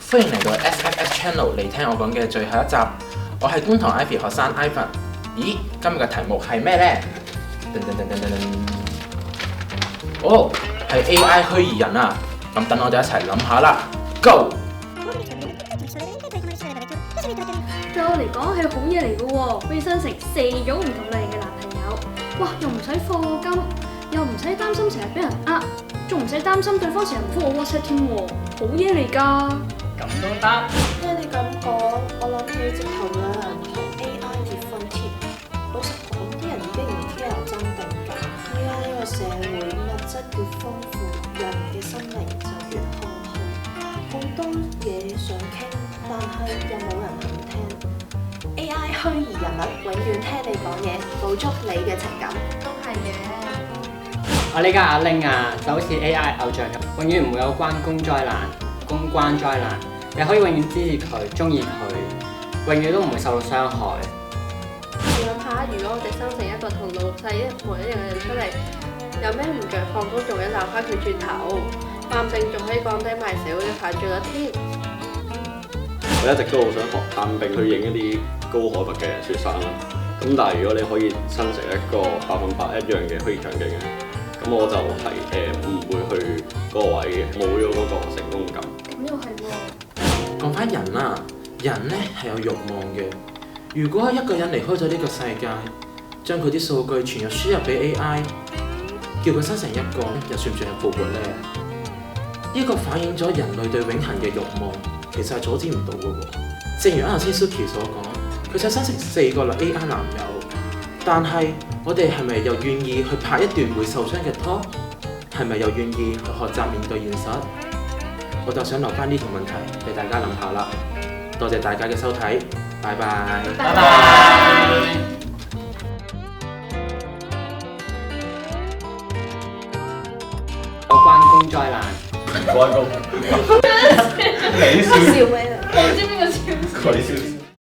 歡迎嚟到 SFS Channel 嚟聽我講嘅最後一集。我係觀塘 Ivy 學生 Ivan。咦，今日嘅題目係咩呢？哦，係 AI 虛擬人啊！咁等我哋一齊諗下啦。Go！ 對我嚟講係好嘢嚟嘅喎，可以生成4種唔同類型嘅男朋友。哇，又唔使課金，又唔使擔心成日俾人呃，仲唔使擔心對方成日唔覆我 WhatsApp 添喎，好嘢嚟㗎！咁都得？聽你咁講，我諗起直頭有人同 AI 結婚添。老實講，啲人已經唔 care 真定假。依家呢個社會，物質越豐富，人嘅心靈就越空虛。好多嘢想傾，但係又冇人肯聽。AI 虛擬人物永遠聽你講嘢，捕捉你嘅情感。都係嘅。我呢家阿玲啊，就好似 AI 偶像咁，永遠唔會有關公災難、公關災難，你可以永遠支持佢、中意佢，永遠都唔會受到傷害。你諗下，如果我哋生成一個同老細一模一樣嘅人出嚟，有咩唔着放工仲要鬧翻佢轉頭，話唔定仲可以降低埋社會嘅犯罪率添。我一直都好想學探病去影一啲高海拔嘅雪山啦。咁但係如果你可以生成一個100%一樣嘅虛擬場景嘅，咁我就係唔會去嗰個位嘅，冇咗嗰個成功感。咁又係喎。講翻人啦，人呢係有慾望嘅。如果一個人離開咗呢個世界，將佢啲數據全部輸入俾 AI， 叫佢生成一個，又算唔算係復活呢？呢個反映咗人類對永恆嘅慾望，其實係阻止唔到嘅喎。正如啱頭先 Suki 所講，佢想生成4個AI 男友，但係我哋係咪又願意去拍一段會受傷嘅拖？係咪又願意去學習面對現實？我就想留翻呢條問題俾大家諗下啦。多謝大家嘅收睇，拜拜。拜拜。有關公災難。關公，你笑笑咩啊？我唔知邊個笑。佢笑。